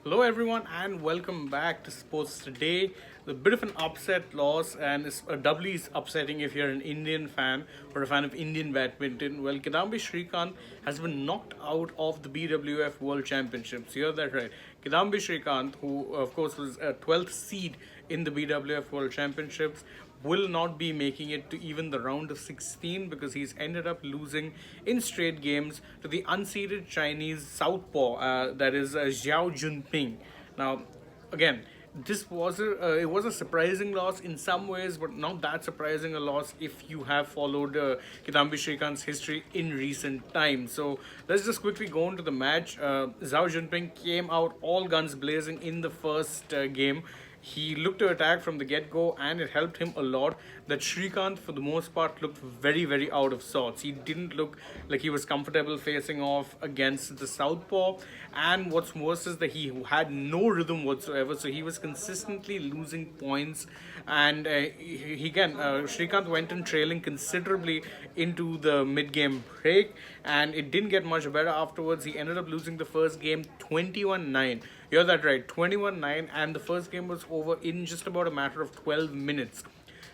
Hello, everyone, and welcome back to Sports Today. A bit of an upset loss, and it's doubly upsetting if you're an Indian fan or a fan of Indian badminton. Well, Kidambi Srikanth has been knocked out of the BWF World Championships. You heard that right. Kidambi Srikanth, who of course was a 12th seed in the BWF World Championships, will not be making it to even the round of 16 because he's ended up losing in straight games to the unseeded Chinese southpaw, that is Xiao Junping. Now, again, it was a surprising loss in some ways, but not that surprising a loss if you have followed Kidambi Srikanth's history in recent times. So let's just quickly go into the match. Zhao Junping came out all guns blazing in the first game. He looked to attack from the get-go, and it helped him a lot that Srikanth for the most part looked very out of sorts. He didn't look like he was comfortable facing off against the southpaw, and what's worse is that he had no rhythm whatsoever, so he was consistently losing points. And Srikanth went in trailing considerably into the mid-game break, and it didn't get much better afterwards. He ended up losing the first game 21-9. You heard that right, 21-9, and the first game was over in just about a matter of 12 minutes.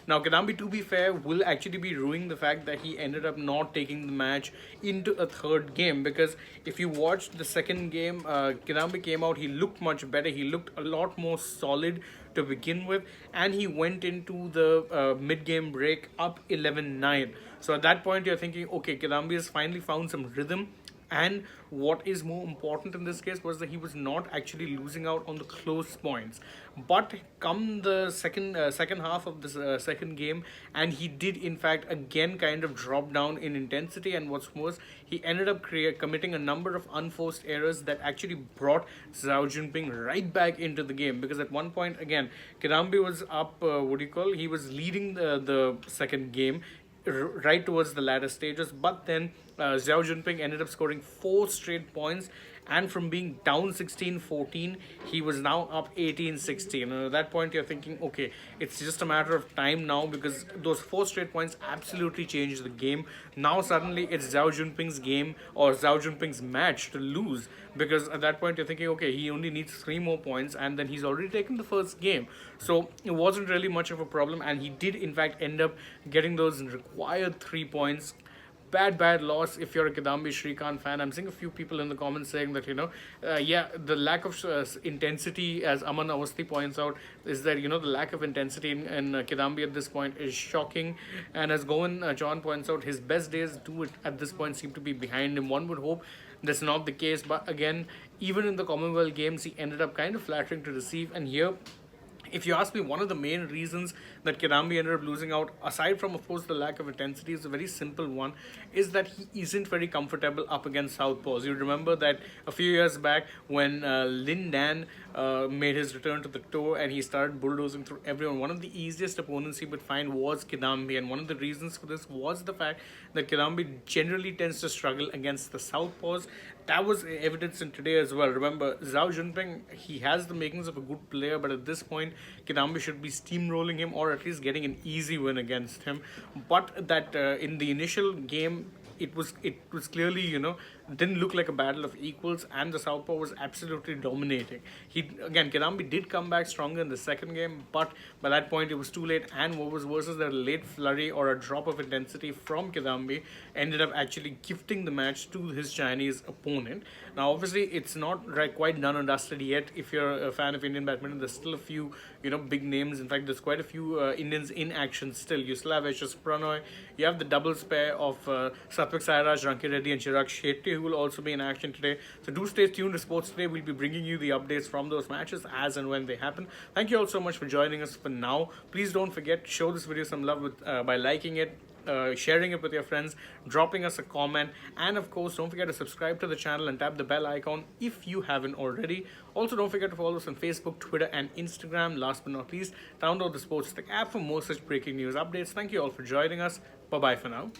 Now, Kidambi, to be fair, will actually be ruining the fact that he ended up not taking the match into a third game, because if you watched the second game, Kidambi came out, he looked much better, he looked a lot more solid to begin with, and he went into the mid-game break up 11-9. So at that point, you're thinking, okay, Kidambi has finally found some rhythm. And what is more important in this case was that he was not actually losing out on the close points. But come the second half of this second game, and he did in fact again kind of drop down in intensity. And what's worse, he ended up committing a number of unforced errors that actually brought Zhao Junping right back into the game. Because at one point again, Kidambi was up. He was leading the second game right towards the latter stages, but then Xiao Junping ended up scoring 4 straight points, and from being down 16-14, he was now up 18-16. And at that point, you're thinking, okay, it's just a matter of time now, because those 4 straight points absolutely changed the game. Now suddenly it's Xiao Junping's game, or Xiao Junping's match to lose, because at that point you're thinking, okay, he only needs 3 more points, and then he's already taken the first game. So it wasn't really much of a problem, and he did in fact end up getting those required 3 points. Bad loss if you're a Kidambi Srikanth fan. I'm seeing a few people in the comments saying that, the lack of intensity, as Aman Awasthi points out, is that, the lack of intensity in Kidambi at this point is shocking. And as Govan John points out, his best days at this point seem to be behind him. One would hope that's not the case, but again, even in the Commonwealth Games, he ended up kind of flattering to receive. And here, if you ask me, one of the main reasons that Kidambi ended up losing out, aside from, of course, the lack of intensity, is a very simple one, is that he isn't very comfortable up against southpaws. You remember that a few years back when Lin Dan made his return to the tour and he started bulldozing through everyone, one of the easiest opponents he would find was Kidambi, and one of the reasons for this was the fact that Kidambi generally tends to struggle against the southpaws. That was evidenced in today as well. Remember, Zhao Junping, he has the makings of a good player, but at this point, Kidambi should be steamrolling him, or at least getting an easy win against him. But that in the initial game, it was clearly, didn't look like a battle of equals, and the southpaw was absolutely dominating. Kidambi did come back stronger in the second game, but by that point it was too late. And what was worse is that a late flurry or a drop of intensity from Kidambi ended up actually gifting the match to his Chinese opponent. Now, obviously, it's not quite done and dusted yet. If you're a fan of Indian badminton, there's still a few, big names. In fact, there's quite a few Indians in action still. You still have HS Pranoy. You have the doubles pair of Satvik Sairaj, Ranki Reddy, and Chirag Shetty, who will also be in action today. So do stay tuned to Sports Today. We'll be bringing you the updates from those matches as and when they happen. Thank you all so much for joining us for now. Please don't forget, show this video some love by liking it, sharing it with your friends, dropping us a comment, and of course, don't forget to subscribe to the channel and tap the bell icon if you haven't already. Also, don't forget to follow us on Facebook, Twitter, and Instagram. Last but not least, download the Sports Tech app for more such breaking news updates. Thank you all for joining us. Bye-bye for now.